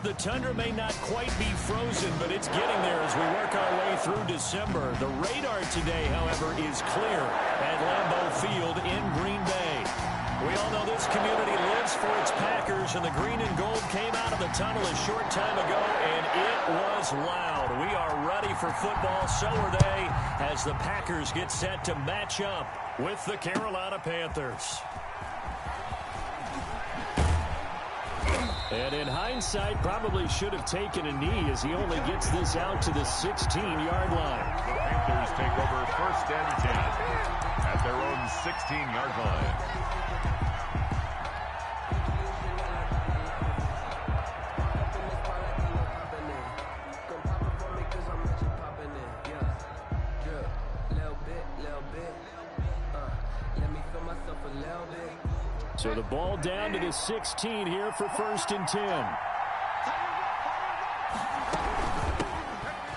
The tundra may not quite be frozen, but it's getting there as we work our way through December. The radar today, however, is clear at Lambeau Field in Green Bay. We all know this community lives for its Packers, and the green and gold came out of the tunnel a short time ago, and it was loud. We are ready for football, so are they, as the Packers get set to match up with the Carolina Panthers. And in hindsight, probably should have taken a knee as he only gets this out to the 16-yard line. The Panthers take over 1st and 10 at their own 16-yard line. So the ball down to the 16 here for 1st and 10.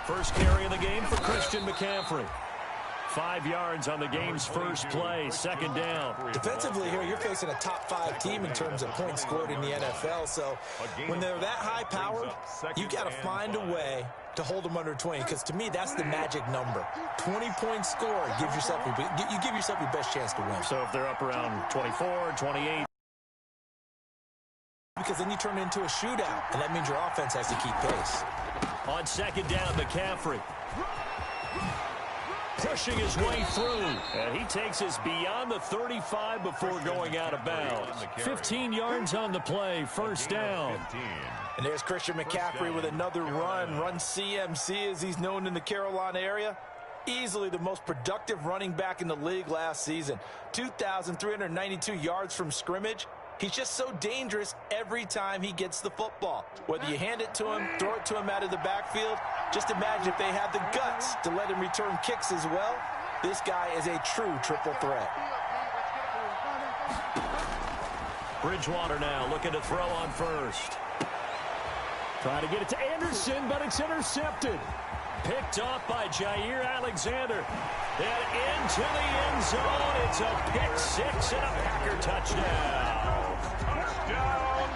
First carry of the game for Christian McCaffrey. 5 yards on the game's first play, 2nd down. Defensively here, you're facing a top 5 team in terms of points scored in the NFL. So when they're that high powered, you got to find a way to hold them under 20, because to me that's the magic number. 20-point score gives yourself you give yourself your best chance to win. So if they're up around 24, 28, because then you turn it into a shootout, and that means your offense has to keep pace. On 2nd down, McCaffrey pushing his way through, and he takes us beyond the 35 before going out of bounds. 15 yards on the play, 1st down. And there's Christian McCaffrey with another run CMC as he's known in the Carolina area. Easily the most productive running back in the league last season. 2,392 yards from scrimmage. He's just so dangerous every time he gets the football. Whether you hand it to him, throw it to him out of the backfield, just imagine if they had the guts to let him return kicks as well. This guy is a true triple threat. Bridgewater now looking to throw on 1st. Trying to get it to Anderson, but it's intercepted. Picked off by Jair Alexander. And into the end zone. It's a pick 6 and a Packer touchdown. Touchdown,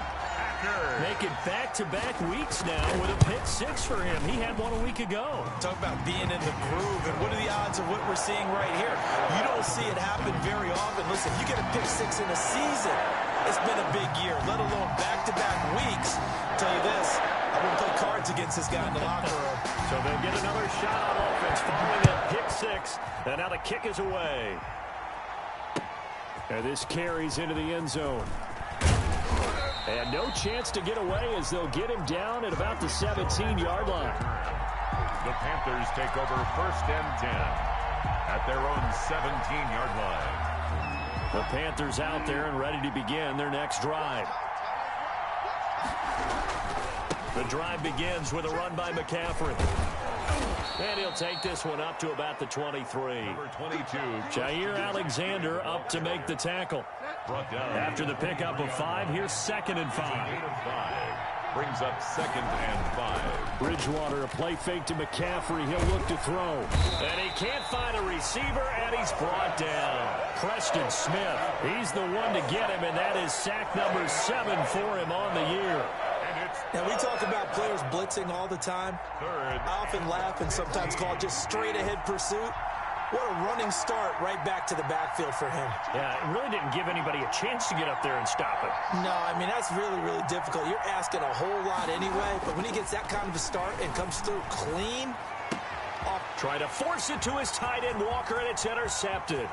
Packers. Making back-to-back weeks now with a pick 6 for him. He had one a week ago. Talk about being in the groove, and what are the odds of what we're seeing right here? You don't see it happen very often. Listen, you get a pick 6 in a season, it's been a big year, let alone back-to-back weeks. I'll tell you this, I wouldn't play cards against this guy in the locker room. So they'll get another shot on offense following that pick 6, and now the kick is away. And this carries into the end zone. And no chance to get away as they'll get him down at about the 17-yard line. The Panthers take over 1st and 10 at their own 17-yard line. The Panthers out there and ready to begin their next drive. The drive begins with a run by McCaffrey. And he'll take this one up to about the 23. Number 22. Jair Alexander up to make the tackle. After the pickup of 5, here's 2nd and 5. Brings up 2nd and 5. Bridgewater, a play fake to McCaffrey. He'll look to throw. And he can't find a receiver, and he's brought down. Preston Smith, he's the one to get him, and that is sack number 7 for him on the year. Now, we talk about players blitzing all the time. I often laugh and sometimes call it just straight-ahead pursuit. What a running start right back to the backfield for him. Yeah, it really didn't give anybody a chance to get up there and stop it. No, I mean, that's really, really difficult. You're asking a whole lot anyway, but when he gets that kind of a start and comes through clean. Trying to force it to his tight end, Walker, and it's intercepted.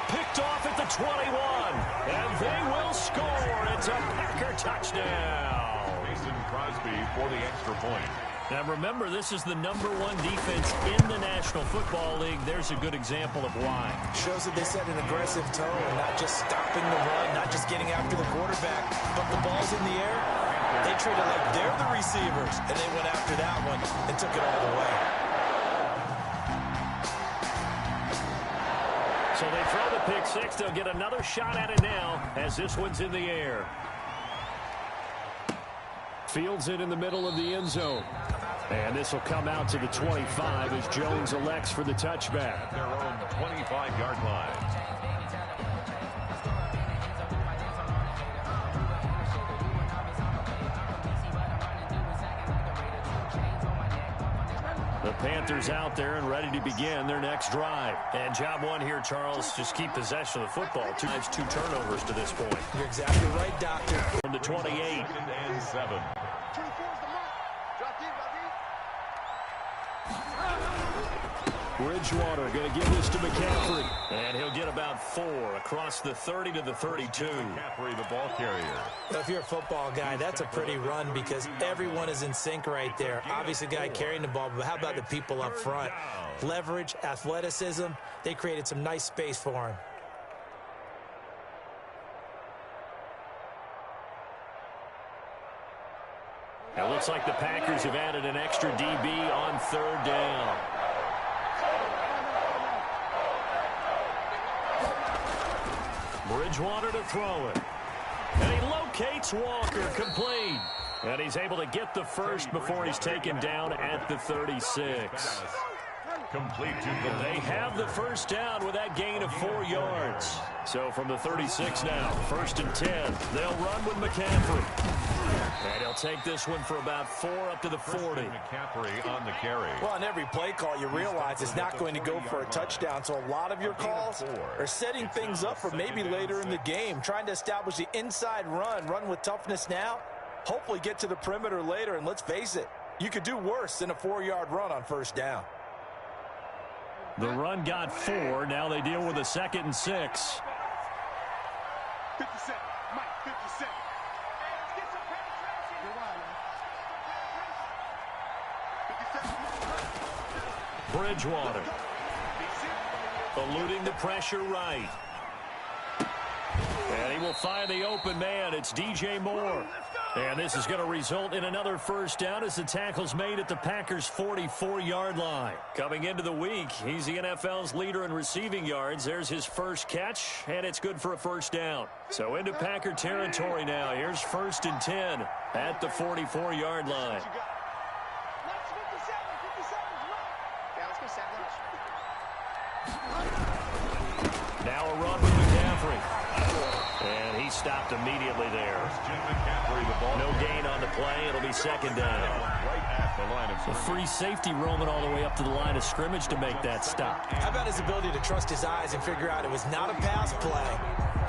Picked off at the 21, and they will score. It's a Packer touchdown. Mason Crosby for the extra point. Now remember, this is the #1 defense in the National Football League. There's a good example of why. Shows that they set an aggressive tone, not just stopping the run, not just getting after the quarterback, but the ball's in the air. They treat it like they're the receivers, and they went after that one and took it all the way. So they throw the pick 6. They'll get another shot at it now as this one's in the air. Fields it in the middle of the end zone. And this will come out to the 25 as Jones elects for the touchback. At their own 25-yard line. The Panthers out there and ready to begin their next drive. And job one here, Charles, just keep possession of the football. Two turnovers to this point. You're exactly right, Doctor. From the 28. 2nd and 7. Bridgewater going to give this to McCaffrey. And he'll get about 4 across the 30 to the 32. McCaffrey, the ball carrier. Well, if you're a football guy, that's a pretty run because everyone is in sync right there. Obviously, the guy carrying the ball, but how about the people up front? Leverage, athleticism, they created some nice space for him. It looks like the Packers have added an extra DB on 3rd down. Bridgewater to throw it. And he locates Walker, complete. And he's able to get the first before he's taken down at the 36. Complete to the They have the first down with that gain of 4 yards. So from the 36 now, 1st and 10. They'll run with McCaffrey. And he'll take this one for about 4 up to the 40. McCaffrey on the carry. Well, on every play call, you realize it's not going to go for a touchdown. So a lot of your calls are setting things up for maybe later in the game, trying to establish the inside run with toughness now, hopefully get to the perimeter later. And let's face it, you could do worse than a 4-yard run on 1st down. The run got 4. Now they deal with a 2nd and 6. 57, Mike, 57. Bridgewater. Eluding the pressure right. And he will find the open man. It's DJ Moore. And this is going to result in another first down as the tackle's made at the Packers' 44-yard line. Coming into the week, he's the NFL's leader in receiving yards. There's his first catch, and it's good for a first down. So into Packer territory now. Here's 1st and 10 at the 44-yard line. Now a run with McCaffrey. And he stopped immediately there. No gain on the play. It'll be 2nd down. Right at the line of A free safety roaming all the way up to the line of scrimmage to make that stop. How about his ability to trust his eyes and figure out it was not a pass play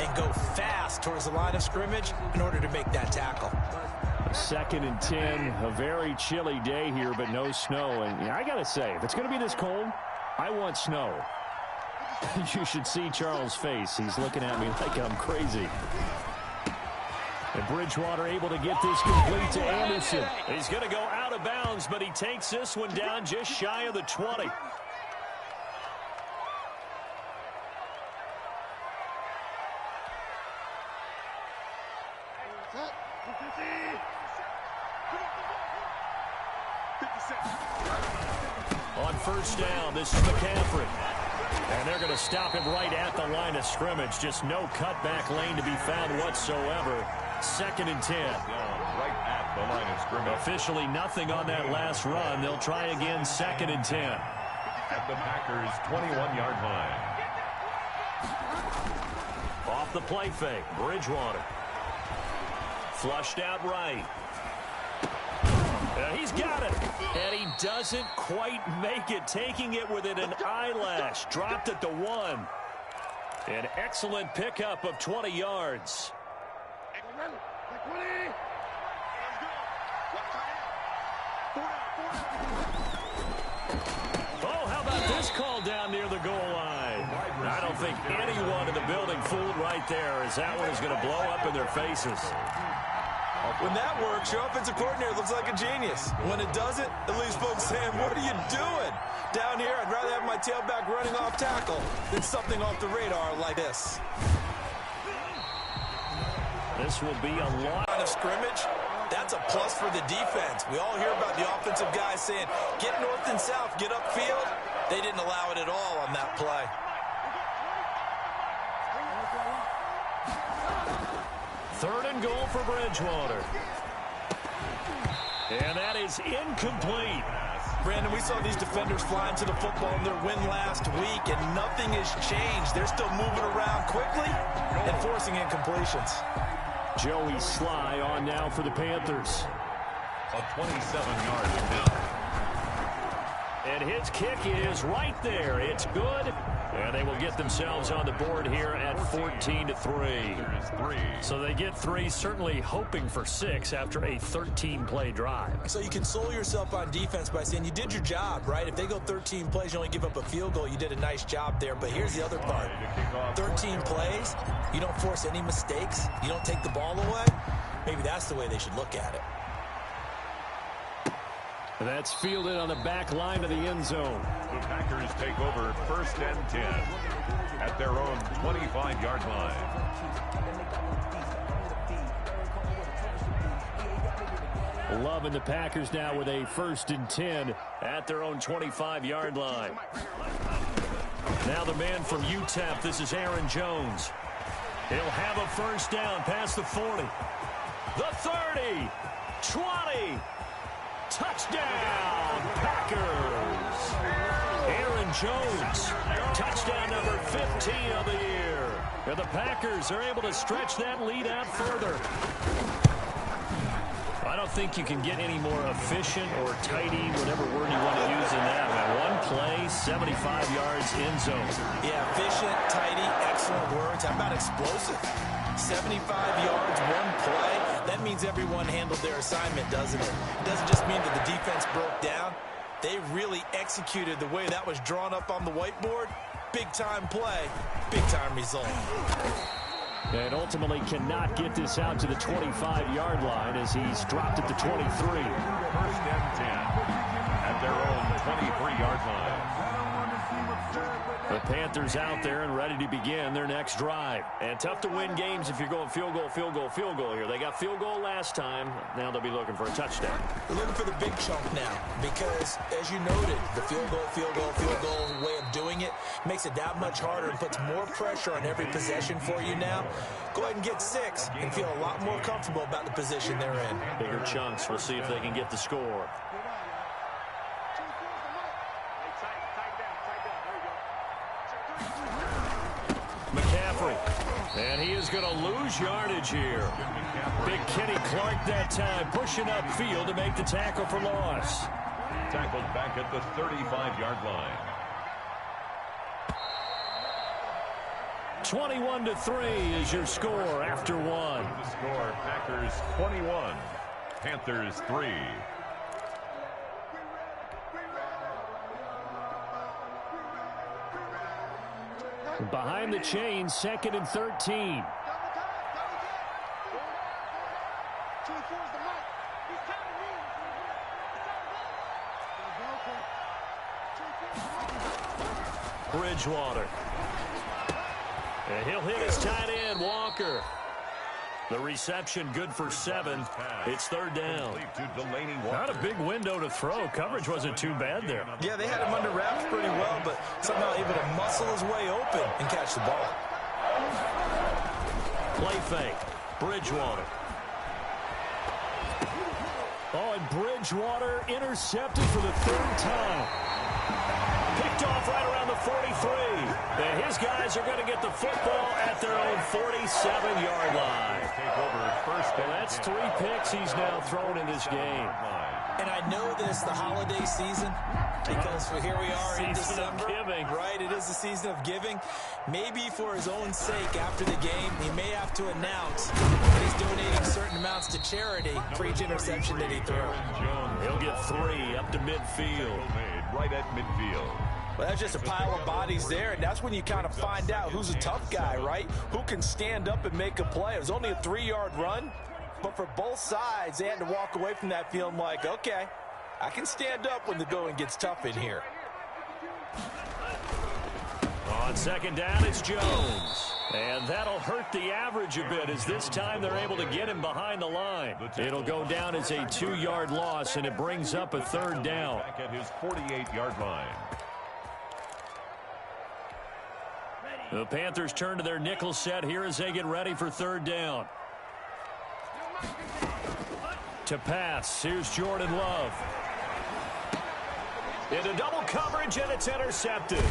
and go fast towards the line of scrimmage in order to make that tackle. 2nd and 10. A very chilly day here, but no snow. And I got to say, if it's going to be this cold, I want snow. You should see Charles' face. He's looking at me like I'm crazy. And Bridgewater able to get this complete to Anderson. He's going to go out of bounds, but he takes this one down just shy of the 20. On 1st down, this is McCaffrey. And they're going to stop him right at the line of scrimmage. Just no cutback lane to be found whatsoever. 2nd and 10. right at the line of scrimmage. Officially nothing on that last run. They'll try again 2nd and 10. At the Packers' 21-yard line. Off the play fake, Bridgewater. Flushed out right. He's got it. And he doesn't quite make it. Taking it within an eyelash. Dropped at the 1. An excellent pickup of 20 yards. Oh, how about this call down near the goal line? I don't think anyone in the building fooled right there, as that one is going to blow up in their faces. When that works, your offensive coordinator looks like a genius. When it doesn't, it leaves folks saying, what are you doing? Down here, I'd rather have my tailback running off tackle than something off the radar like this. This will be a lot Line of scrimmage, that's a plus for the defense. We all hear about the offensive guys saying, get north and south, get upfield. They didn't allow it at all on that play. Third and goal for Bridgewater. And that is incomplete. Brandon, we saw these defenders flying to the football in their win last week, and nothing has changed. They're still moving around quickly and forcing incompletions. Joey Sly on now for the Panthers. A 27-yard attempt. And his kick is right there. It's good. And they will get themselves on the board here at 14-3. So they get 3, certainly hoping for 6 after a 13-play drive. So you console yourself on defense by saying you did your job, right? If they go 13 plays, you only give up a field goal, you did a nice job there. But here's the other part. 13 plays, you don't force any mistakes, you don't take the ball away. Maybe that's the way they should look at it. That's fielded on the back line of the end zone. The Packers take over 1st and 10 at their own 25-yard line. Loving the Packers now with a 1st and 10 at their own 25-yard line. Now the man from UTEP, this is Aaron Jones. He'll have a 1st down past the 40. The 30. 20. Touchdown, Packers. Aaron Jones, touchdown number 15 of the year. And the Packers are able to stretch that lead out further. I don't think you can get any more efficient or tidy, whatever word you want to use in that. One play, 75 yards in zone. Yeah, efficient, tidy, excellent words. How about explosive? 75 yards, one play. That means everyone handled their assignment, doesn't it? It doesn't just mean that the defense broke down. They really executed the way that was drawn up on the whiteboard. Big-time play, big-time result. And ultimately cannot get this out to the 25-yard line as he's dropped at the 23. 1st and 10 at their own 23-yard line. The Panthers out there and ready to begin their next drive. And tough to win games if you're going field goal, field goal, field goal here. They got field goal last time. Now they'll be looking for a touchdown. They're looking for the big chunk now because, as you noted, the field goal way of doing it makes it that much harder and puts more pressure on every possession for you now. Go ahead and get 6 and feel a lot more comfortable about the position they're in. Bigger chunks. We'll see if they can get the score. And he is going to lose yardage here. Big Kenny Clark that time pushing upfield to make the tackle for loss. Tackled back at the 35-yard line. 21-3 is your score after one. The score, Packers 21, Panthers 3. Behind the chains, 2nd and 13. Bridgewater. And he'll hit his tight end, Walker. The reception good for 7. It's 3rd down. Not a big window to throw. Coverage wasn't too bad there. Yeah, they had him under wraps pretty well, but somehow able to muscle his way open and catch the ball. Play fake. Bridgewater. Oh, and Bridgewater intercepted for the 3rd time. Picked off right around the 43. And his guys are going to get the football at their own 47-yard line. Take over 1st. Well, that's 3 picks he's now thrown in this game. And I know this, the holiday season, because here we are in December. Season of giving. Right, it is the season of giving. Maybe for his own sake after the game, he may have to announce that he's donating certain amounts to charity for each interception that he threw. He'll get 3 up to midfield. Right at midfield. Well, that's just a pile of bodies there, and that's when you kind of find out who's a tough guy, right? Who can stand up and make a play. It was only a 3-yard run, but for both sides, they had to walk away from that feeling like, okay, I can stand up when the going gets tough in here. On 2nd down, it's Jones. And that'll hurt the average a bit as this time they're able to get him behind the line. It'll go down as a 2-yard loss, and it brings up a 3rd down. Back at his 48-yard line. The Panthers turn to their nickel set here as they get ready for 3rd down. To pass, here's Jordan Love. Into double coverage, and it's intercepted.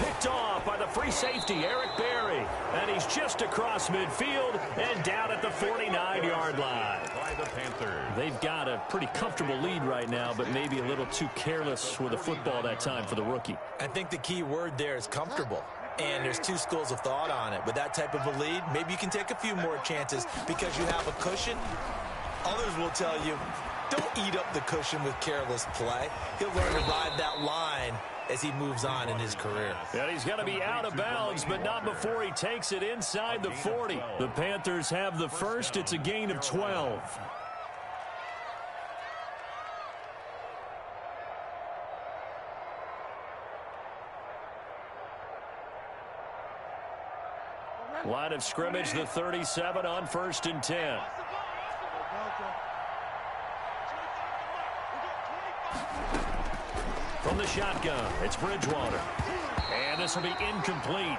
Picked off by the free safety, Eric Berry. And he's just across midfield and down at the 49-yard line. by the Panthers. They've got a pretty comfortable lead right now, but maybe a little too careless with the football that time for the rookie. I think the key word there is comfortable. And there's two schools of thought on it. With that type of a lead, maybe you can take a few more chances because you have a cushion. Others will tell you, don't eat up the cushion with careless play. He'll learn to ride that line as he moves on in his career. And he's going to be out of bounds, but not before he takes it inside the 40. The Panthers have the first. It's a gain of 12. Line of scrimmage, the 37 on 1st and 10. From the shotgun, it's Bridgewater. And this will be incomplete.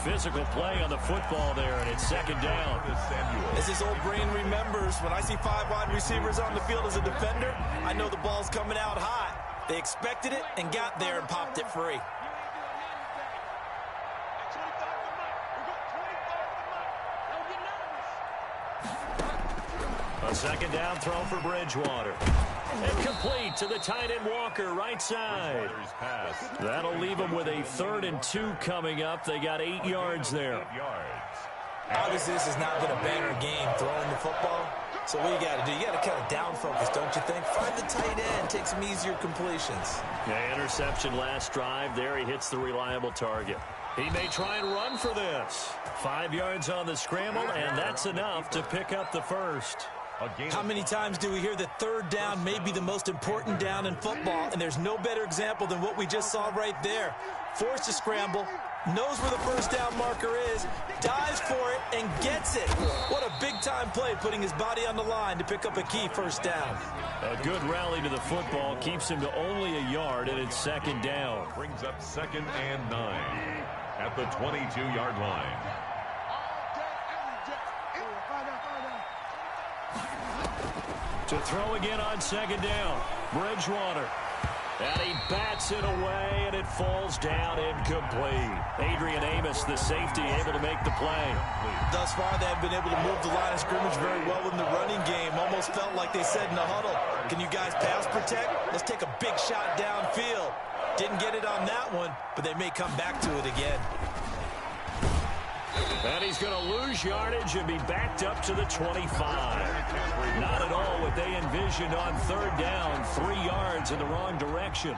Physical play on the football there, and it's 2nd down. As his old brain remembers, when I see 5 wide receivers on the field as a defender, I know the ball's coming out hot. They expected it and got there and popped it free. A 2nd down throw for Bridgewater. Incomplete to the tight end Walker, right side. That'll leave them with a 3rd and 2 coming up. They got 8 yards there. Obviously, this has not been a banner game throwing the football. So what you got to do, you got to kind of down focus, don't you think? Find the tight end, take some easier completions. Yeah, interception last drive. There he hits the reliable target. He may try and run for this. 5 yards on the scramble, and that's enough to pick up the first. How many times do we hear that 3rd down may be the most important down in football, and there's no better example than what we just saw right there. Forced to scramble, knows where the 1st down marker is, dives for it, and gets it. What a big-time play, putting his body on the line to pick up a key 1st down. A good rally to the football keeps him to only a yard, and it's 2nd down. Brings up 2nd and 9 at the 22-yard line. To throw again on 2nd down, Bridgewater. And he bats it away, and it falls down incomplete. Adrian Amos, the safety, able to make the play. Thus far, they have been able to move the line of scrimmage very well in the running game. Almost felt like they said in the huddle, can you guys pass protect? Let's take a big shot downfield. Didn't get it on that one, but they may come back to it again. And he's going to lose yardage and be backed up to the 25. Not at all what they envisioned on 3rd down. 3 yards in the wrong direction.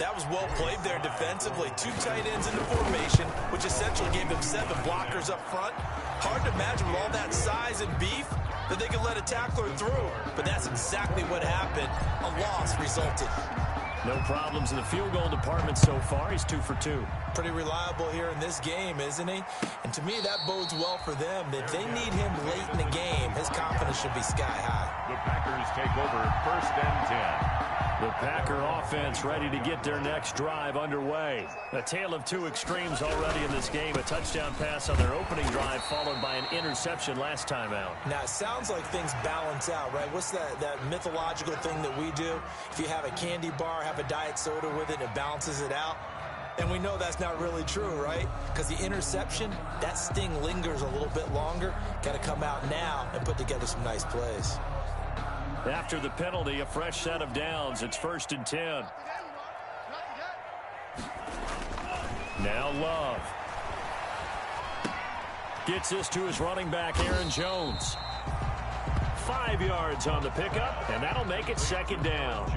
That was well played there defensively. 2 tight ends in the formation, which essentially gave them 7 blockers up front. Hard to imagine with all that size and beef that they could let a tackler through. But that's exactly what happened. A loss resulted. No problems in the field goal department so far. He's 2 for 2. Pretty reliable here in this game, isn't he? And to me, that bodes well for them. If they need him late in the game, his confidence should be sky high. The Packers take over 1st and 10. The Packer offense ready to get their next drive underway. A tale of 2 extremes already in this game. A touchdown pass on their opening drive followed by an interception last time out. Now, it sounds like things balance out, right? What's that mythological thing that we do? If you have a candy bar, have a diet soda with it, it balances it out. And we know that's not really true, right? Because the interception, that sting lingers a little bit longer. Got to come out now and put together some nice plays. After the penalty, a fresh set of downs. It's 1st and 10. Now Love. Gets this to his running back, Aaron Jones. 5 yards on the pickup, and that'll make it 2nd down.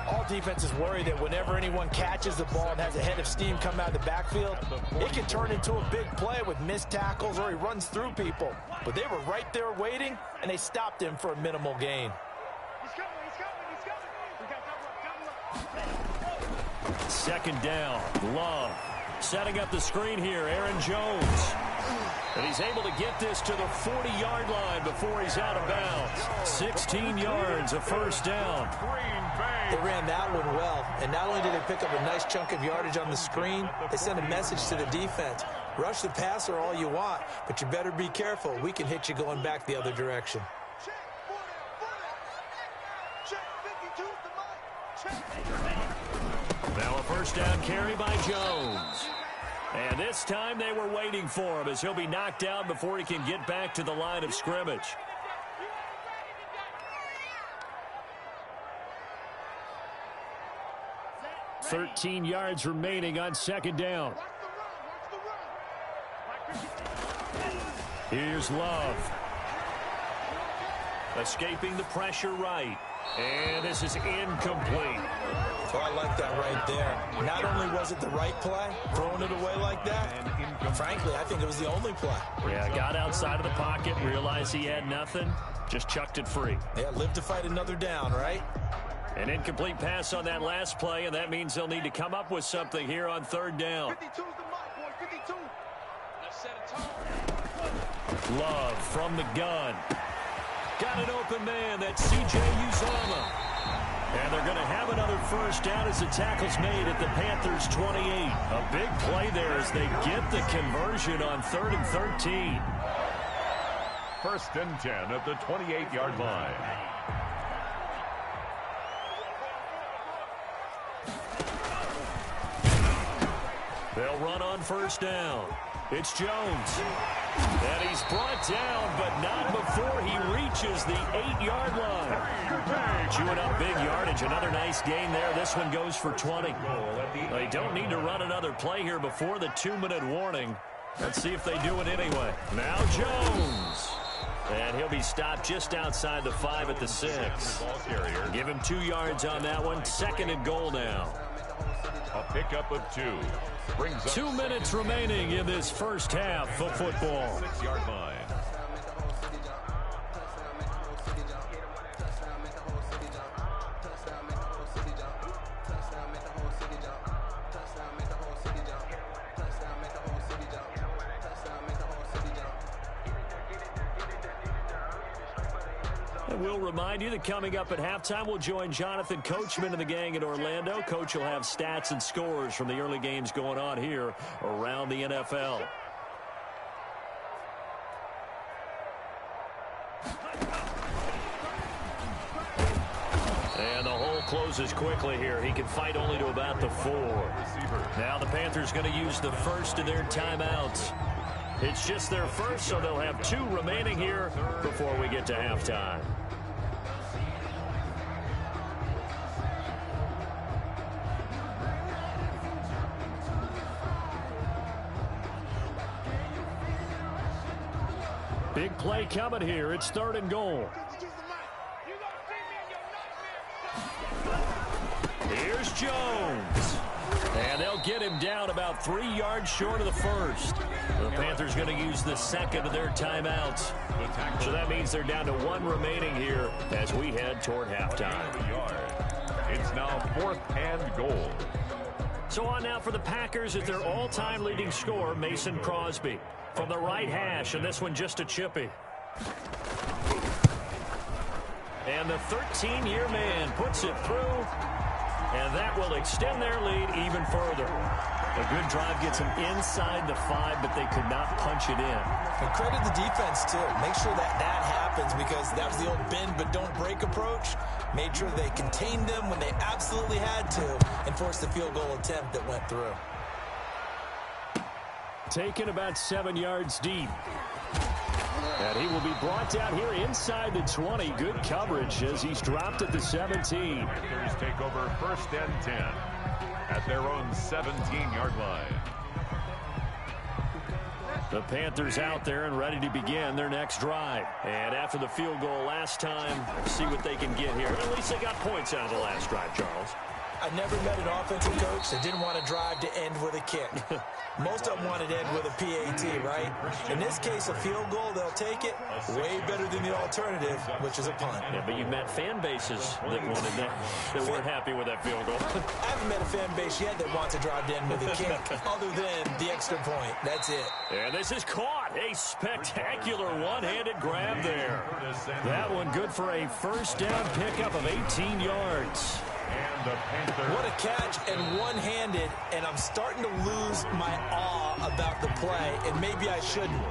All defenses worry that whenever anyone catches the ball and has a head of steam come out of the backfield, it can turn into a big play with missed tackles or he runs through people. But they were right there waiting, and they stopped him for a minimal gain. 2nd down, Love. Setting up the screen here, Aaron Jones. And he's able to get this to the 40-yard line before he's out of bounds. 16 yards, a 1st down. They ran that one well, and not only did they pick up a nice chunk of yardage on the screen, they sent a message to the defense. Rush the passer all you want, but you better be careful. We can hit you going back the other direction. Now a 1st down carry by Jones. And this time they were waiting for him as he'll be knocked down before he can get back to the line of scrimmage. 13 yards remaining on second down. Here's Love. Escaping the pressure right. And this is incomplete. Oh, I like that right there. Not only was it the right play, throwing it away like that, frankly, I think it was the only play. Yeah, got outside of the pocket, realized he had nothing, just chucked it free. Yeah, live to fight another down, right? An incomplete pass on that last play, and that means they'll need to come up with something here on third down. 52's the mark, boy, 52. Let's set a tone. Love from the gun. Got an open man. That's C.J. Uzomah. And they're going to have another first down as the tackle's made at the Panthers' 28. A big play there as they get the conversion on 3rd and 13. 1st and 10 at the 28-yard line. They'll run on first down. It's Jones. And he's brought down, but not before he reaches the 8-yard line. Chewing up big yardage. Another nice gain there. This one goes for 20. They don't need to run another play here before the 2-minute warning. Let's see if they do it anyway. Now Jones. And he'll be stopped just outside the 5 at the 6. Give him 2 yards on that one. 2nd and goal now. A pickup of 2. Brings up 2 minutes remaining in this first half of football. 6-yard line. We'll remind you that coming up at halftime, we'll join Jonathan Coachman and the gang in Orlando. Coach will have stats and scores from the early games going on here around the NFL. And the hole closes quickly here. He can fight only to about the 4. Now the Panthers going to use the first of their timeouts. It's just their first, so they'll have 2 remaining here before we get to halftime. Big play coming here. It's 3rd and goal. Here's Jones. And they'll get him down about 3 yards short of the first. The Panthers going to use the 2nd of their timeouts. So that means they're down to 1 remaining here as we head toward halftime. It's now 4th and goal. So on now for the Packers is their all-time leading scorer, Mason Crosby. From the right hash, and this one just a chippy. And the 13-year man puts it through, and that will extend their lead even further. A good drive gets them inside the 5, but they could not punch it in. And credit the defense, too. Make sure that happens because that was the old bend but don't break approach. Made sure they contained them when they absolutely had to and forced the field goal attempt that went through. Taken about 7 yards deep. And he will be brought down here inside the 20. Good coverage as he's dropped at the 17. Panthers take over 1st and 10 at their own 17-yard line. The Panthers out there and ready to begin their next drive. And after the field goal last time, see what they can get here. At least they got points out of the last drive, Charles. I never met an offensive coach that didn't want to drive to end with a kick. Most of them wanted to end with a PAT, right? In this case, a field goal, they'll take it. Way better than the alternative, which is a punt. Yeah, but you met fan bases that wanted that weren't happy with that field goal. I haven't met a fan base yet that wants to drive to end with a kick, other than the extra point. That's it. And this is caught. A spectacular one-handed grab there. That one good for a first down pickup of 18 yards. And the Panthers. What a catch and one-handed, and I'm starting to lose my awe about the play, and maybe I shouldn't.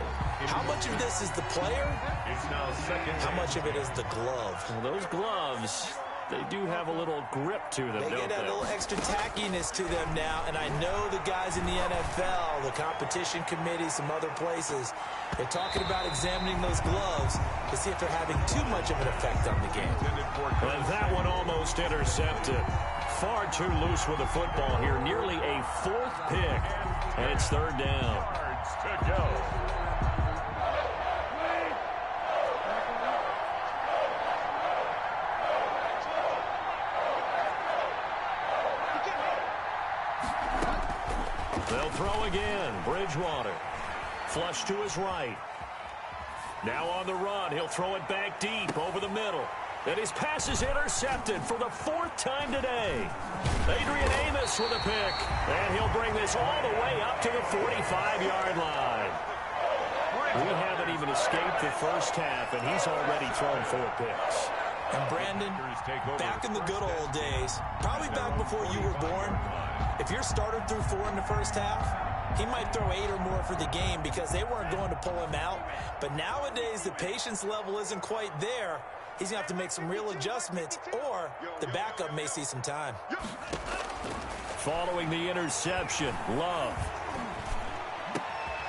How much of this is the player? It's now 2nd. How much of it is the glove? Well, those gloves, they do have a little grip to them, They don't get that they? little extra tackiness to them now, and I know the guys in the NFL, the competition committee, some other places, they're talking about examining those gloves to see if they're having too much of an effect on the game. And that one almost intercepted. far too loose with the football here. Nearly a fourth pick. And it's third down. Yards to go. They'll throw again. Bridgewater. Flush to his right. Now on the run. He'll throw it back deep over the middle. And his pass is intercepted for the fourth time today. Adrian Amos with a pick. And he'll bring this all the way up to the 45-yard line. We haven't even escaped the first half, and he's already thrown 4 picks. And Brandon, back in the good old days, probably back before you were born, if your starter threw 4 in the first half, he might throw 8 or more for the game because they weren't going to pull him out. But nowadays, the patience level isn't quite there. He's going to have to make some real adjustments, or the backup may see some time. Following the interception, Love.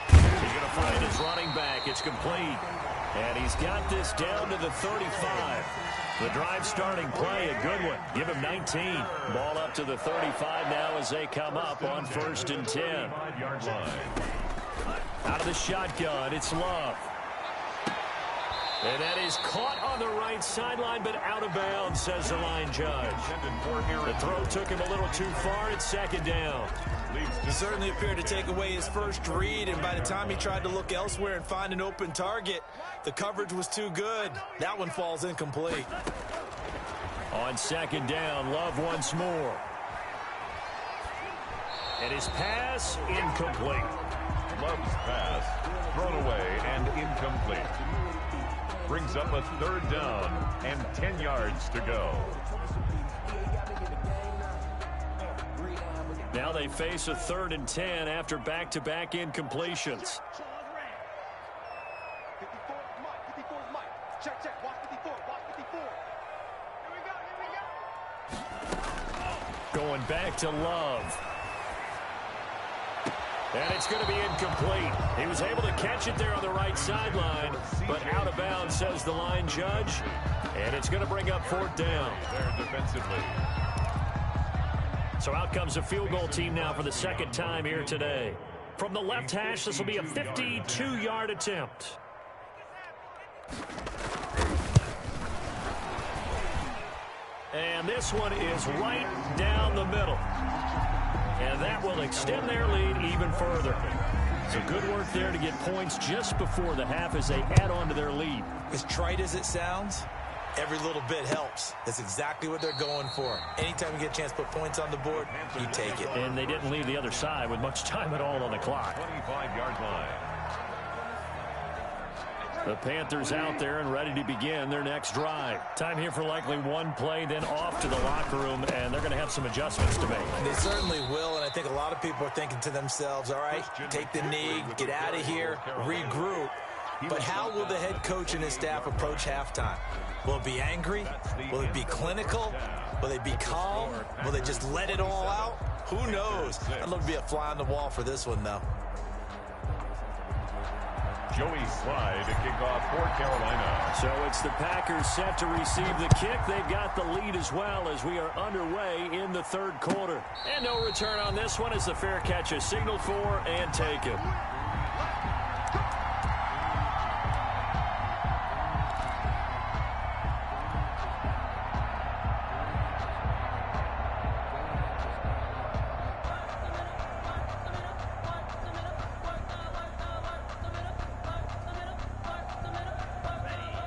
He's going to find his running back. It's complete. And he's got this down to the 35. The drive starting play, a good one. Give him 19. Ball up to the 35 now as they come up on 1st and 10. Out of the shotgun, it's Love. And that is caught on the right sideline, but out of bounds, says the line judge. The throw took him a little too far. It's 2nd down. He certainly appeared to take away his first read, and by the time he tried to look elsewhere and find an open target, the coverage was too good. That one falls incomplete. On 2nd down, Love once more. And his pass, incomplete. Love's pass, thrown away and incomplete. Brings up a 3rd down and 10 yards to go. Now they face a 3rd and 10 after back-to-back incompletions. 54 is Mike. Check, watch 54, watch 54. Here we go. Going back to Love. And it's going to be incomplete. He was able to catch it there on the right sideline, but out of bounds, says the line judge. And it's going to bring up 4th down. There defensively. So out comes a field goal team now for the 2nd time here today. From the left hash, this will be a 52-yard attempt. And this one is right down the middle. And that will extend their lead even further. So good work there to get points just before the half as they add on to their lead. As trite as it sounds, every little bit helps. That's exactly what they're going for. Anytime you get a chance to put points on the board, you take it. And they didn't leave the other side with much time at all on the clock. 25-yard line. The Panthers out there and ready to begin their next drive. Time here for likely one play, then off to the locker room, and they're going to have some adjustments to make. They certainly will, and I think a lot of people are thinking to themselves, all right, take the knee, get out of here, regroup. But how will the head coach and his staff approach halftime? Will it be angry? Will it be clinical? Will they be calm? Will they just let it all out? Who knows? I'd love to be a fly on the wall for this one, though. Joey Slye to kick off for Carolina. So it's the Packers set to receive the kick. They've got the lead as well as we are underway in the 3rd quarter. And no return on this one as the fair catch is signaled for and taken.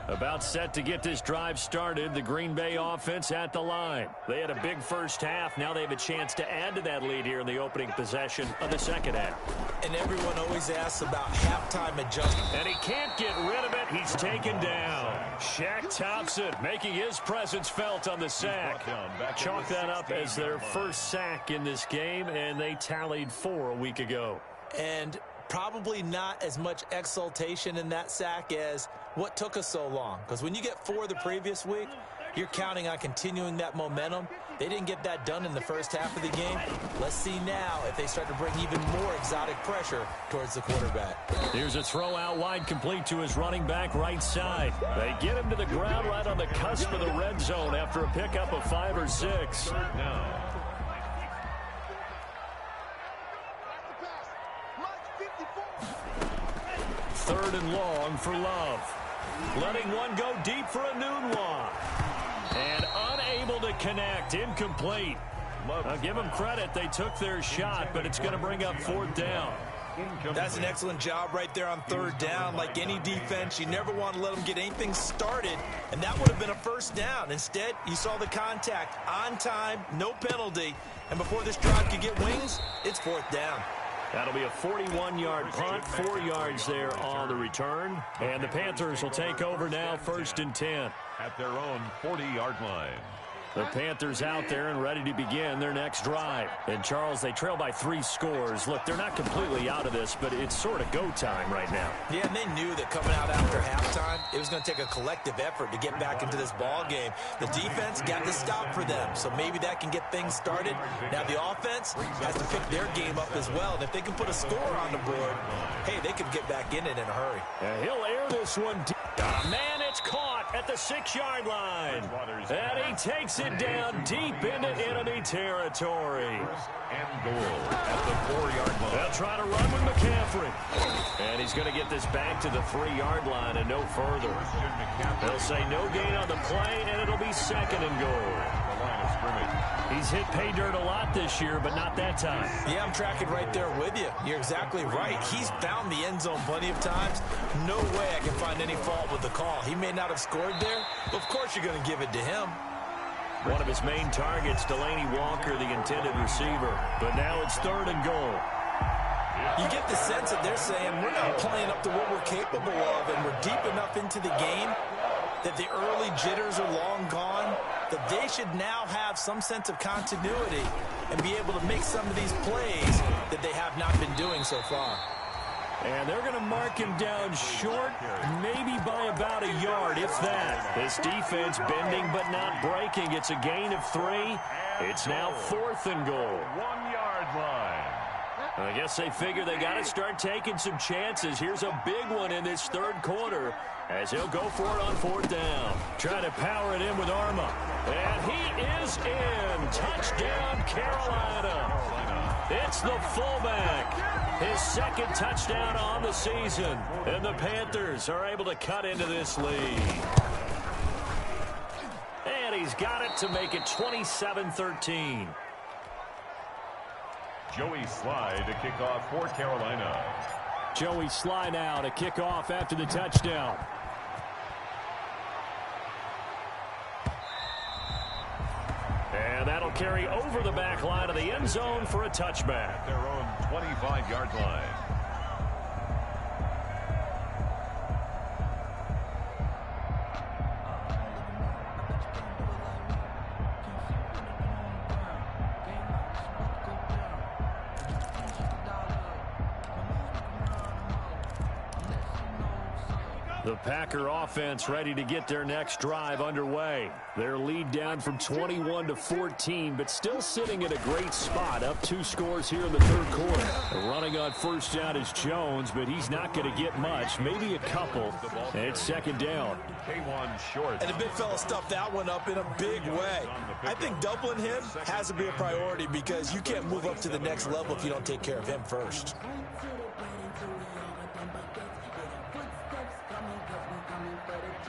About set to get this drive started. The Green Bay offense at the line. They had a big first half. Now they have a chance to add to that lead here in the opening possession of the 2nd half. And everyone always asks about halftime adjustment. And he can't get rid of it. He's taken down. Shaq Thompson making his presence felt on the sack. Chalk that up as their first sack in this game, and they tallied 4 a week ago. And probably not as much exultation in that sack as what took us so long. Because when you get 4 the previous week, You're counting on continuing that momentum. They didn't get that done in the first half of the game. Let's see now if they start to bring even more exotic pressure towards the quarterback. Here's a throw out wide, complete to his running back right side. They get him to the ground right on the cusp of the red zone after a pickup of 5 or 6. Now, third and long for Love. Letting one go deep for a Nunwa. And unable to connect. Incomplete. I'll give them credit. They took their shot, but it's going to bring up 4th down. That's an excellent job right there on 3rd down. Like any defense, you never want to let them get anything started, and that would have been a 1st down. Instead, you saw the contact on time, no penalty, and before this drive could get wings, it's 4th down. That'll be a 41-yard punt, 4 yards there on the return. And the Panthers will take over now, 1st and 10. at their own 40-yard line. The Panthers out there and ready to begin their next drive. And, Charles, they trail by 3 scores. Look, they're not completely out of this, but it's sort of go time right now. Yeah, and they knew that coming out after halftime, it was going to take a collective effort to get back into this ball game. The defense got to stop for them, so maybe that can get things started. Now, the offense has to pick their game up as well. And if they can put a score on the board, hey, they could get back in it in a hurry. And he'll air this one deep. Man, it's caught at the 6-yard line. And he takes it down deep into enemy territory. And goal at the 4-yard line. They'll try to run with McCaffrey. And he's going to get this back to the 3-yard line and no further. They'll say no gain on the play, and it'll be 2nd and goal. The line of scrimmage. He's hit pay dirt a lot this year, but not that time. Yeah, I'm tracking right there with you. You're exactly right. He's found the end zone plenty of times. No way I can find any fault with the call. He may not have scored there, but of course you're going to give it to him. One of his main targets, Delaney Walker, the intended receiver. But now it's 3rd and goal. You get the sense that they're saying we're not playing up to what we're capable of, and we're deep enough into the game that the early jitters are long gone, that they should now have some sense of continuity and be able to make some of these plays that they have not been doing so far. And they're going to mark him down short, maybe by about a yard, if that. This defense bending but not breaking. It's a gain of 3. It's now 4th and goal. 1-yard line. I guess they figure they got to start taking some chances. Here's a big one in this 3rd quarter as he'll go for it on 4th down. Trying to power it in with Arma. And he is in. Touchdown, Carolina. It's the fullback. His 2nd touchdown on the season. And the Panthers are able to cut into this lead. And he's got it to make it 27-13. Joey Slye to kick off for Carolina. Joey Slye now to kick off after the touchdown. And that'll carry over the back line of the end zone for a touchback. Their own 25-yard line. The Packer offense ready to get their next drive underway. Their lead down from 21-14, but still sitting at a great spot. Up 2 scores here in the 3rd quarter. Running on 1st down is Jones, but he's not going to get much. Maybe a couple. And it's 2nd down. K1 short. And the big fella stuffed that one up in a big way. I think doubling him has to be a priority because you can't move up to the next level if you don't take care of him first.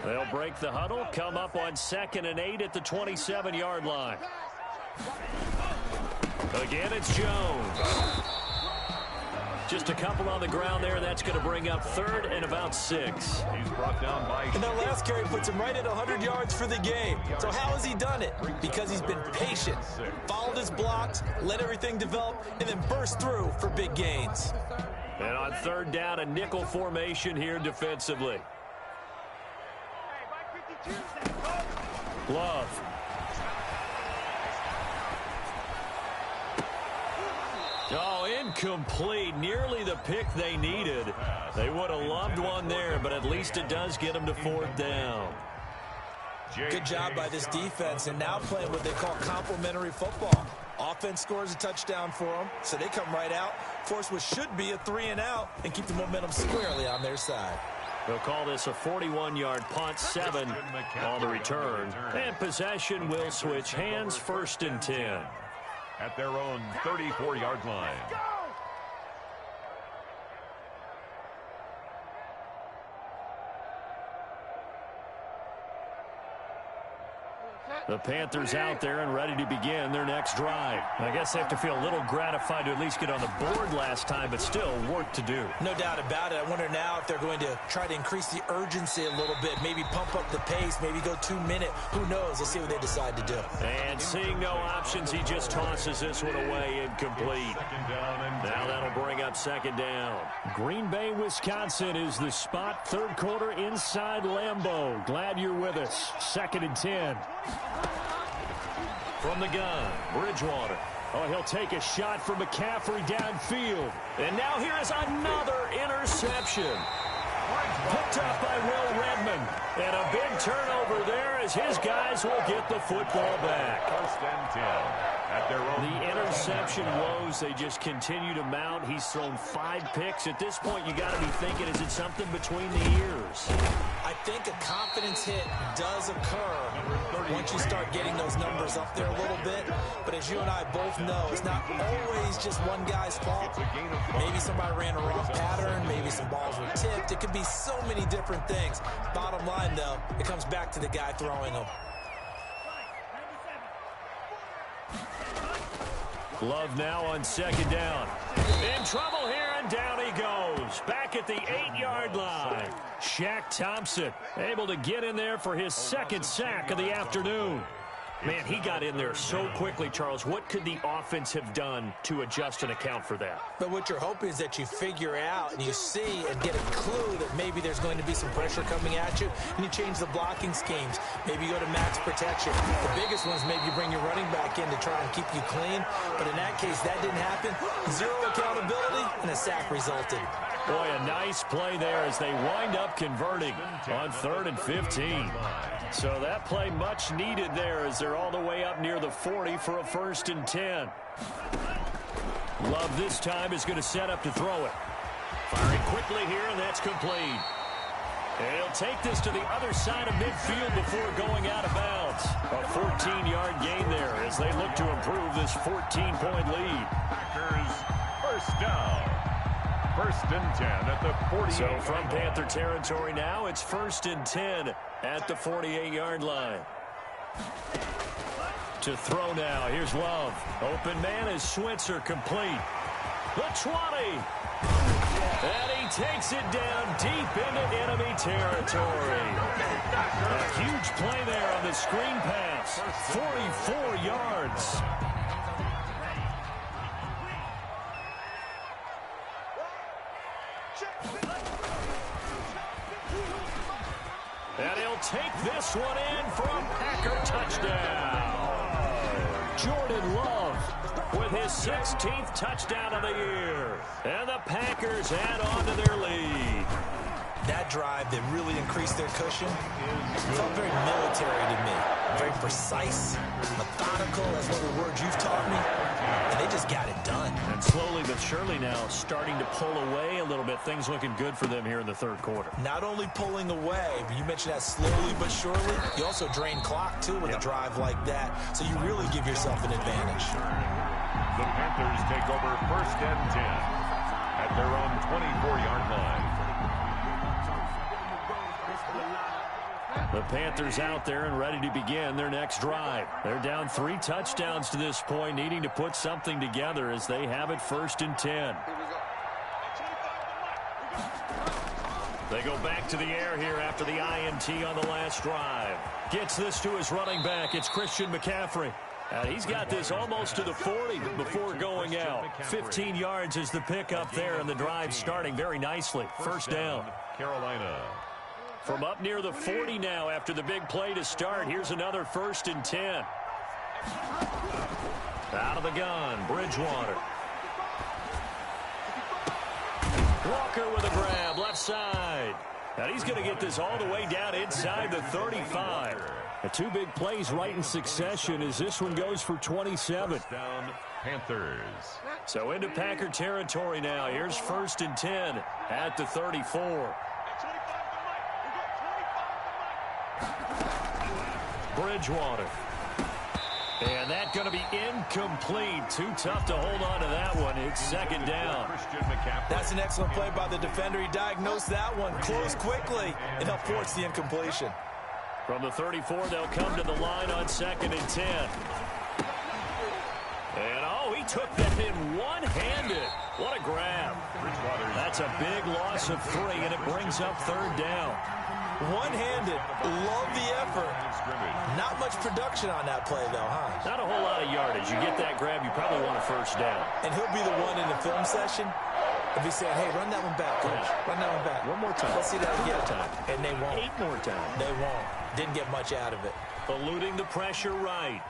They'll break the huddle, come up on 2nd and 8 at the 27-yard line. Again, it's Jones. Just a couple on the ground there. That's going to bring up 3rd and about 6. He's brought down by... And that last carry puts him right at 100 yards for the game. So how has he done it? Because he's been patient, followed his blocks, let everything develop, and then burst through for big gains. And on 3rd down, a nickel formation here defensively. Love. Oh, incomplete. Nearly the pick they needed. They would have loved one there, but at least it does get them to 4th down. Good job by this defense, and now playing what they call complementary football. Offense scores a touchdown for them, so they come right out, force what should be a 3-and-out, and keep the momentum squarely on their side. They'll call this a 41-yard punt, 7 on the return. And possession will switch hands, 1st and 10. At their own 34-yard line. The Panthers out there and ready to begin their next drive. I guess they have to feel a little gratified to at least get on the board last time, but still work to do. No doubt about it. I wonder now if they're going to try to increase the urgency a little bit, maybe pump up the pace, maybe go 2-minute. Who knows? Let's see what they decide to do. And seeing no options, he just tosses this one away, incomplete. Now that'll bring up 2nd down. Green Bay, Wisconsin is the spot. 3rd quarter inside Lambeau. Glad you're with us. 2nd and 10. From the gun, Bridgewater. Oh, he'll take a shot from McCaffrey downfield. And now here is another interception. Picked up by Will Redmond. And a big turnover there as his guys will get the football back. 1st and 10. At their own. The interception woes, they just continue to mount. He's thrown 5 picks. At this point, you got to be thinking, is it something between the ears? I think a confidence hit does occur once you start getting those numbers up there a little bit. But as you and I both know, it's not always just one guy's fault. Maybe somebody ran a wrong pattern. Maybe some balls were tipped. It could be so many different things. Bottom line, though, it comes back to the guy throwing them. Love now on 2nd down. In trouble here, and down he goes. Back at the 8-yard line. Shaq Thompson able to get in there for his 2nd sack of the afternoon. Man, he got in there so quickly, Charles. What could the offense have done to adjust and account for that? But what you're hoping is that you figure out and you see and get a clue that maybe there's going to be some pressure coming at you, and you change the blocking schemes. Maybe you go to max protection. The biggest ones, maybe you bring your running back in to try and keep you clean. But in that case, that didn't happen. 0 accountability, and a sack resulted. Boy, a nice play there as they wind up converting on 3rd and 15. So that play much needed there as they're all the way up near the 40 for a 1st and 10. Love this time is going to set up to throw it. Firing quickly here, and that's complete. And he'll take this to the other side of midfield before going out of bounds. A 14-yard gain there as they look to improve this 14-point lead. Packers 1st down. 1st and 10 at the 48. So from Panther territory now, it's 1st and 10 at the 48-yard line. To throw now, here's Love. Open man is Switzer, complete. The 20. And he takes it down deep into enemy territory. A huge play there on the screen pass. 44 yards. And he'll take this one in for a Packer touchdown. Jordan Love with his 16th touchdown of the year. And the Packers add on to their lead. That drive that really increased their cushion felt very military to me. Very precise, methodical. That's one of the words you've taught me. And they just got it done. And slowly but surely now starting to pull away a little bit. Things looking good for them here in the 3rd quarter. Not only pulling away, but you mentioned that slowly but surely. You also drain clock, too, with a drive like that. So you really give yourself an advantage. The Panthers take over 1st and 10 at their own 24-yard line. The Panthers out there and ready to begin their next drive. They're down 3 touchdowns to this point, needing to put something together as they have it 1st and 10. They go back to the air here after the INT on the last drive. Gets this to his running back. It's Christian McCaffrey. He's got this almost to the 40 before going out. 15 yards is the pickup there, and the drive starting very nicely. 1st down. Carolina. From up near the 40 now after the big play to start. Here's another 1st and 10. Out of the gun, Bridgewater. Walker with a grab, left side. And he's going to get this all the way down inside the 35. Two big plays right in succession as this one goes for 27. First down, Panthers. So into Packer territory now. Here's 1st and 10 at the 34. Bridgewater. And that's going to be incomplete. Too tough to hold on to that one. It's 2nd down. That's an excellent play by the defender. He diagnosed that one, closed quickly, and helped force the incompletion. From the 34, they'll come to the line on 2nd and 10. And, oh, he took that in one-handed. What a grab. That's a big loss of 3, and it brings up 3rd down. One-handed. Love the effort. Not much production on that play, though, huh? Not a whole lot of yardage. You get that grab, you probably want a 1st down. And he'll be the one in the film session if he's saying, hey, run that one back, coach. Run that one back. One more time. Let's see that again. And they won't. 8 more times. They won't. Didn't get much out of it. Eluding the pressure right.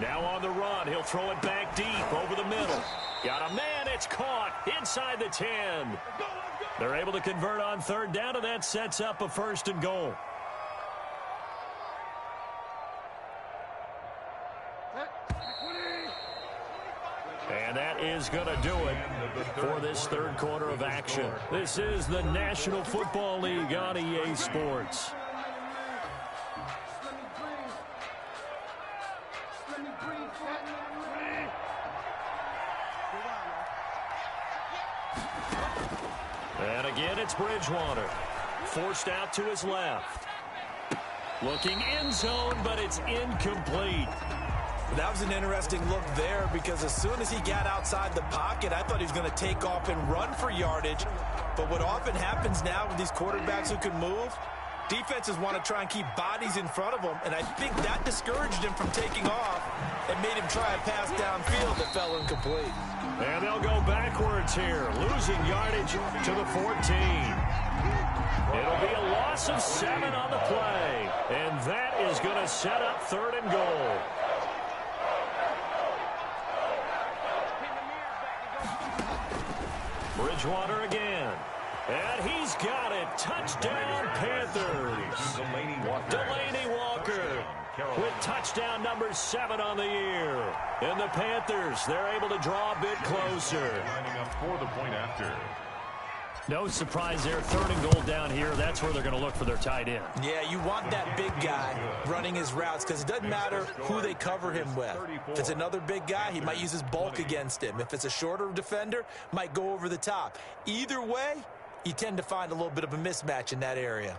Now on the run. He'll throw it back deep over the middle. Got a man. It's caught inside the 10. They're able to convert on 3rd down, and that sets up a 1st and goal. And that is going to do it for this 3rd quarter of action. This is the National Football League on EA Sports. And again, it's Bridgewater. Forced out to his left. Looking end zone, but it's incomplete. That was an interesting look there because as soon as he got outside the pocket, I thought he was going to take off and run for yardage. But what often happens now with these quarterbacks who can move, defenses want to try and keep bodies in front of them, and I think that discouraged him from taking off and made him try a pass downfield that fell incomplete. And they'll go backwards here, losing yardage to the 14. It'll be a loss of 7 on the play, and that is going to set up 3rd and goal. Bridgewater again. And he's got it. Touchdown, Panthers. Delaney Walker with touchdown number 7 on the year. And the Panthers, they're able to draw a bit closer. Lining up for the point after. No surprise there. 3rd and goal down here. That's where they're going to look for their tight end. Yeah, you want that big guy running his routes because it doesn't matter who they cover him with. If it's another big guy, he might use his bulk against him. If it's a shorter defender, might go over the top. Either way, you tend to find a little bit of a mismatch in that area.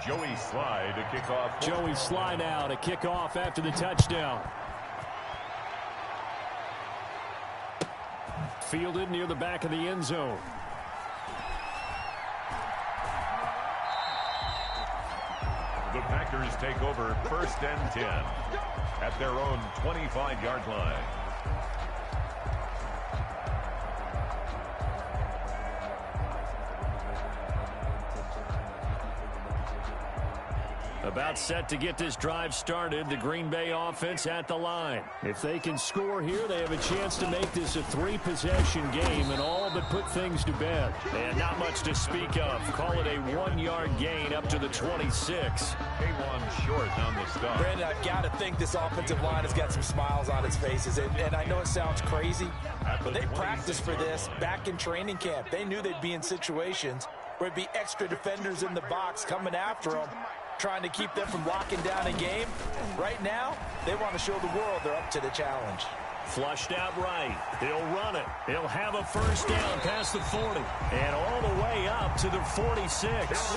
Joey Slye to kick off. Joey Slye now to kick off after the touchdown. Fielded near the back of the end zone. The Packers take over 1st and 10 at their own 25-yard line. About set to get this drive started. The Green Bay offense at the line. If they can score here, they have a chance to make this a 3-possession game and all but put things to bed. And not much to speak of. Call it a 1-yard gain up to the 26. K1 short on the stop. Brandon, I've got to think this offensive line has got some smiles on its faces. And I know it sounds crazy, but they practiced for this back in training camp. They knew they'd be in situations where it'd be extra defenders in the box coming after them, trying to keep them from locking down a game. Right now, they want to show the world they're up to the challenge. Flushed out right. He'll run it. He'll have a 1st down past the 40. And all the way up to the 46.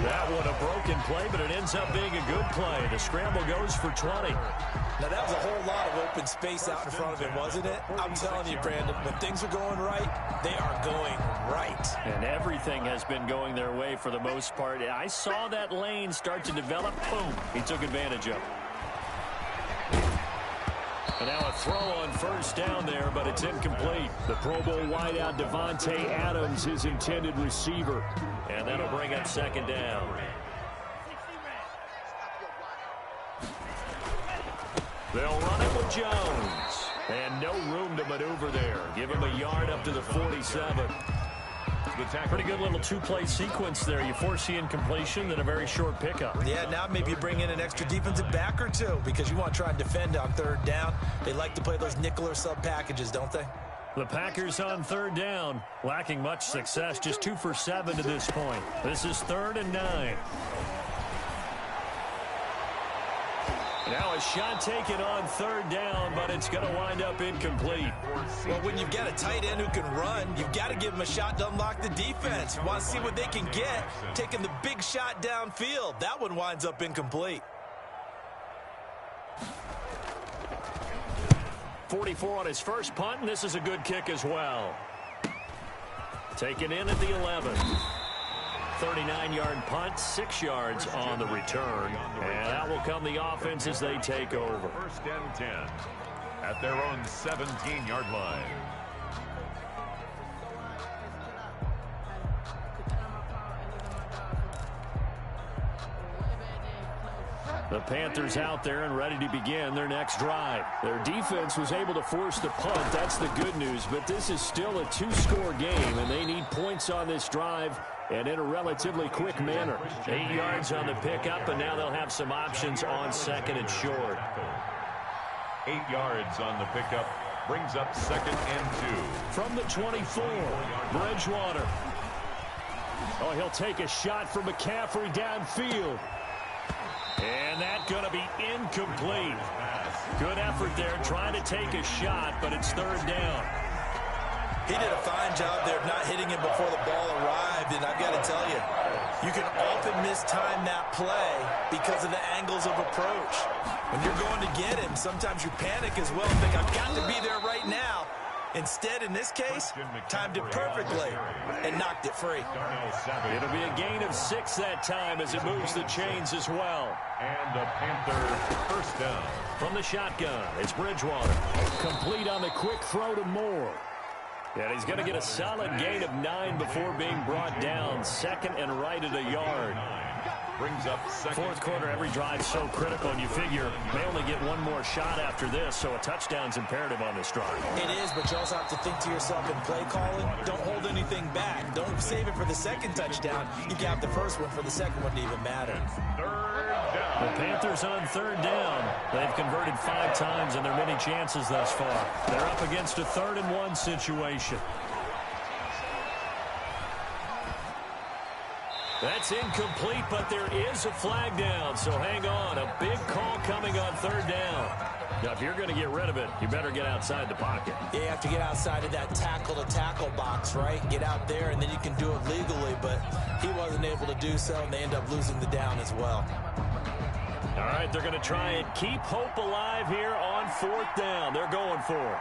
That one a broken play, but it ends up being a good play. The scramble goes for 20. Now, that was a whole lot of open space out in front of him, wasn't it? I'm telling you, Brandon, when things are going right, they are going right. And everything has been going their way for the most part. I saw that lane start to develop. Boom. He took advantage of it. And now a throw on 1st down there, but it's incomplete. The Pro Bowl wideout Devontae Adams, his intended receiver. And that'll bring up 2nd down. They'll run it with Jones. And no room to maneuver there. Give him a yard up to the 47. the tackle. Pretty good little two-play sequence there. You force the incompletion, then a very short pickup. Yeah, now maybe you bring in an extra defensive back or two because you want to try and defend on third down. They like to play those nickel or sub packages, don't they? The Packers on third down, lacking much success, just 2 for 7 to this point. This is 3rd and 9. Now a shot taken on third down, but it's going to wind up incomplete. Well, when you've got a tight end who can run, you've got to give him a shot to unlock the defense. Want to see what they can get, taking the big shot downfield. That one winds up incomplete. 44 on his first punt, and this is a good kick as well. Taken in at the 11. 39-yard punt, 6 yards on the return. And that will come the offense as they take over. 1st and 10 at their own 17-yard line. The Panthers out there and ready to begin their next drive. Their defense was able to force the punt. That's the good news. But this is still a 2-score game, and they need points on this drive and in a relatively quick manner. 8 yards on the pickup, and now they'll have some options on 2nd and short. 8 yards on the pickup brings up 2nd and 2. From the 24, Bridgewater. Oh, he'll take a shot from McCaffrey downfield. And that's going to be incomplete. Good effort there trying to take a shot, but it's 3rd down. He did a fine job there of not hitting him before the ball arrived, and I've got to tell you, you can often mistime that play because of the angles of approach. When you're going to get him, sometimes you panic as well and think, I've got to be there right now. Instead, in this case, timed it perfectly and knocked it free. It'll be a gain of 6 that time as it moves the chains as well. And the Panthers 1st down. From the shotgun, it's Bridgewater. Complete on the quick throw to Moore. And he's going to get a solid gain of 9 before being brought down. 2nd and right at a yard. Brings up 2nd. 4th quarter, every drive so critical, and you figure they only get one more shot after this, so a touchdown's imperative on this drive. It is, but you also have to think to yourself in play calling, don't hold anything back. Don't save it for the 2nd touchdown. You can have the 1st one for the 2nd one to even matter. 3rd down. The Panthers on 3rd down. They've converted 5 times in their many chances thus far. They're up against a 3rd and 1 situation. That's incomplete, but there is a flag down, so hang on. A big call coming on 3rd down. Now, if you're going to get rid of it, you better get outside the pocket. Yeah, you have to get outside of that tackle-to-tackle box, right? Get out there, and then you can do it legally, but he wasn't able to do so, and they end up losing the down as well. All right, they're going to try and keep hope alive here on 4th down. They're going for it.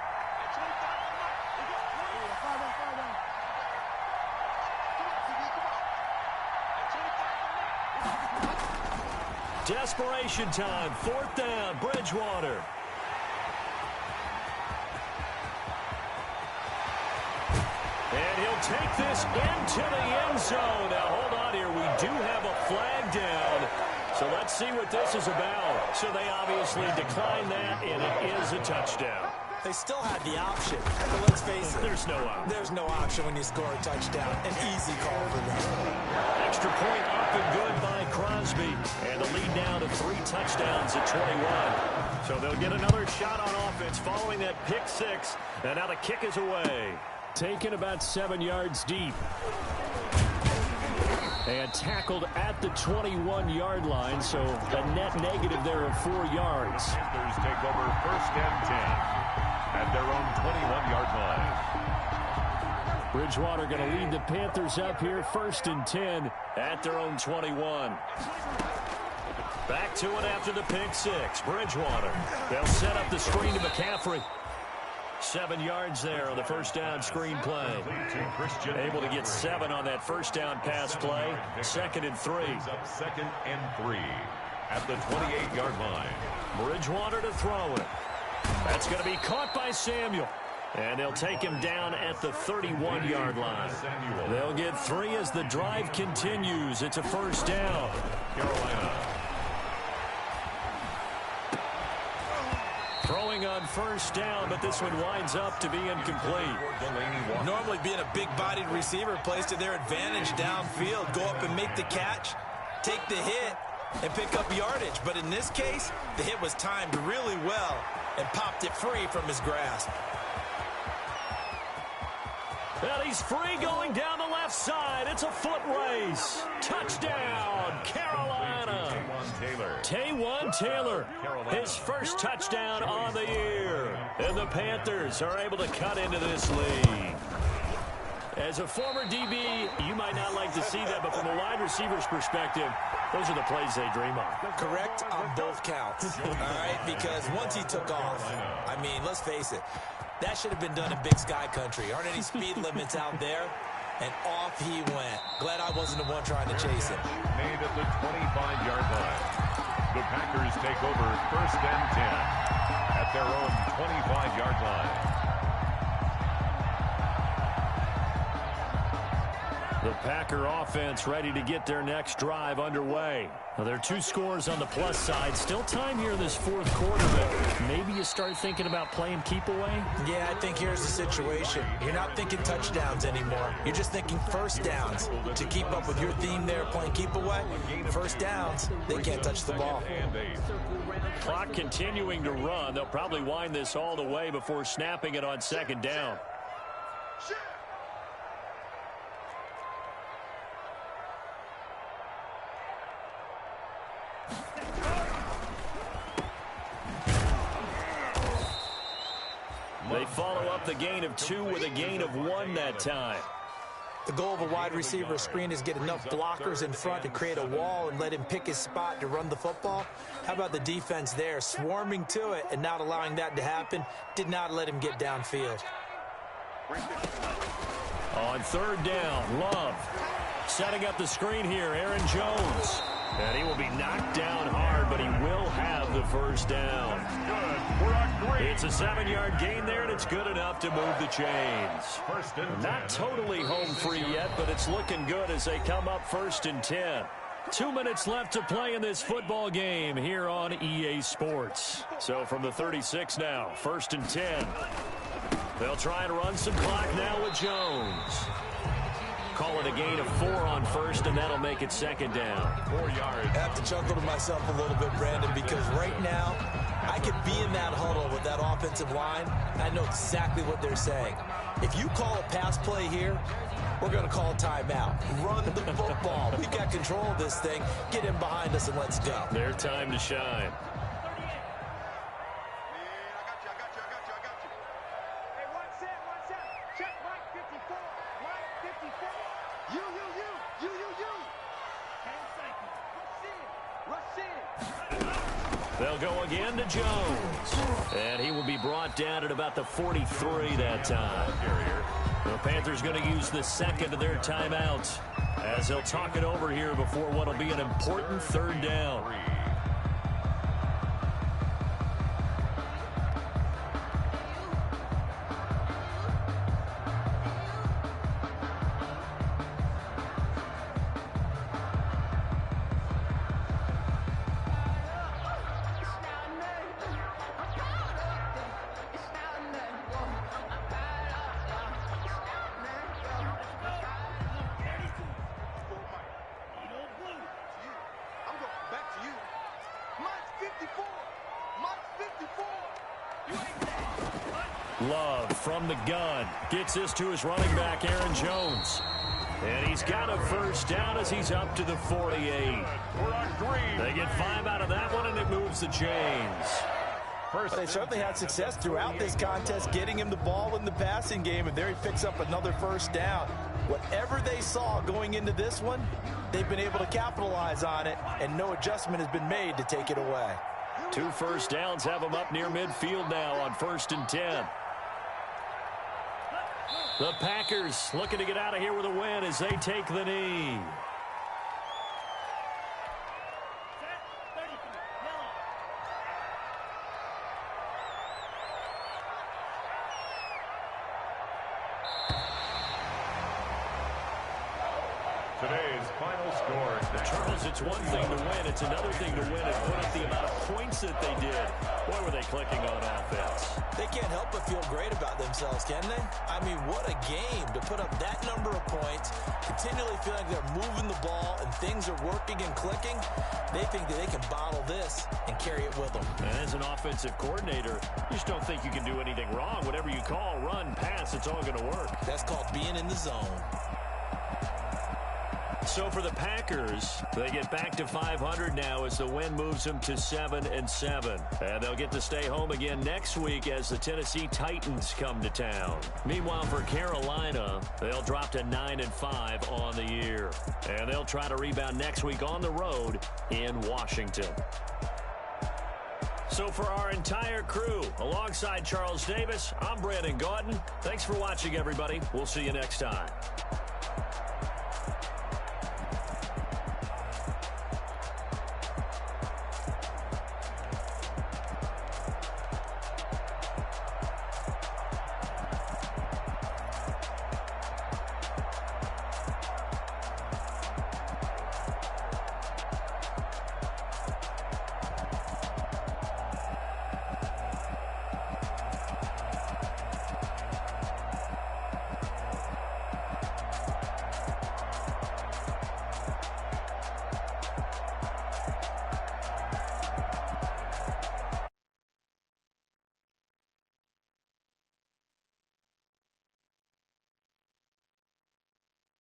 Desperation time, 4th down, Bridgewater. And he'll take this into the end zone. Now, hold on here. We do have a flag down. So let's see what this is about. So they obviously declined that, and it is a touchdown. They still had the option, but let's face it. There's no option. There's no option when you score a touchdown. An easy call for them. Extra point up and good by Crosby. And the lead now to 3 touchdowns at 21. So they'll get another shot on offense following that pick 6. And now the kick is away. Taken about 7 yards deep. And tackled at the 21-yard line, so a net negative there of 4 yards. Panthers take over 1st and 10 at their own 21-yard line. Bridgewater going to lead the Panthers up here, 1st and 10 at their own 21. Back to it after the pick 6. Bridgewater. They'll set up the screen to McCaffrey. 7 yards there on the 1st down screen play. Able to get 7 on that 1st down pass play. 2nd and 3. Up 2nd and 3 at the 28-yard line. Bridgewater to throw it. That's going to be caught by Samuel. And they'll take him down at the 31-yard line. They'll get 3 as the drive continues. It's a 1st down. Carolina. Throwing on first down, but this one winds up to be incomplete. Normally being a big-bodied receiver plays to their advantage downfield. Go up and make the catch, take the hit, and pick up yardage. But in this case, the hit was timed really well and popped it free from his grasp. And he's free going down the left side. It's a foot race. Touchdown, Carolina. Taywan Taylor, his first touchdown on the year. And the Panthers are able to cut into this lead. As a former DB, you might not like to see that, but from a wide receiver's perspective, those are the plays they dream of. Correct on both counts, all right? Because once he took off, I mean, let's face it, that should have been done in Big Sky Country. Aren't any speed limits out there? And off he went. Glad I wasn't the one trying to chase him. Made at the 25-yard line. The Packers take over 1st and 10 at their own 25-yard line. The Packer offense ready to get their next drive underway. Now, there are 2 scores on the plus side. Still time here in this 4th quarter, but maybe you start thinking about playing keep away? Yeah, I think here's the situation. You're not thinking touchdowns anymore. You're just thinking first downs. To keep up with your theme there, playing keep away, first downs, they can't touch the ball. Clock continuing to run. They'll probably wind this all the way before snapping it on 2nd down. They follow up the gain of 2 with a gain of 1 that time. The goal of a wide receiver screen is get enough blockers in front to create a wall and let him pick his spot to run the football. How about the defense there, swarming to it and not allowing that to happen? Did not let him get downfield. On 3rd down, Love setting up the screen here, Aaron Jones. And he will be knocked down hard, but he will have the first down. It's a 7-yard gain there, and it's good enough to move the chains. Not totally home free yet, but it's looking good as they come up 1st and 10. 2 minutes left to play in this football game here on EA Sports. So from the 36 now, 1st and 10. They'll try and run some clock now with Jones. Call it a gain of 4 on 1st, and that'll make it 2nd down. 4 yards. I have to chuckle to myself a little bit, Brandon, because right now I could be in that huddle with that offensive line. I know exactly what they're saying. If you call a pass play here, we're going to call a timeout. Run the football. We got control of this thing. Get him behind us and let's go. Their time to shine. They'll go again to Jones. And he will be brought down at about the 43 that time. The Panthers going to use the 2nd of their timeouts as they'll talk it over here before what will be an important 3rd down. Love from the gun gets this to his running back, Aaron Jones. And he's got a first down as he's up to the 48. They get 5 out of that one, and it moves the chains. They certainly had success throughout this contest getting him the ball in the passing game, and there he picks up another first down. Whatever they saw going into this one, they've been able to capitalize on it, and no adjustment has been made to take it away. 2 first downs have them up near midfield now on 1st and 10. The Packers looking to get out of here with a win as they take the knee. Today's final score. score. Charles, it's one thing to win. It's another thing to win and put up the amount of points that they did. Boy, were they clicking on offense. They can't help but feel great about themselves, can they? I mean, what a game to put up that number of points, continually feeling like they're moving the ball and things are working and clicking. They think that they can bottle this and carry it with them. And as an offensive coordinator, you just don't think you can do anything wrong. Whatever you call, run, pass, it's all going to work. That's called being in the zone. So for the Packers, they get back to 500 now as the win moves them to 7-7. And they'll get to stay home again next week as the Tennessee Titans come to town. Meanwhile, for Carolina, they'll drop to 9-5 on the year. And they'll try to rebound next week on the road in Washington. So for our entire crew, alongside Charles Davis, I'm Brandon Gaudin. Thanks for watching, everybody. We'll see you next time.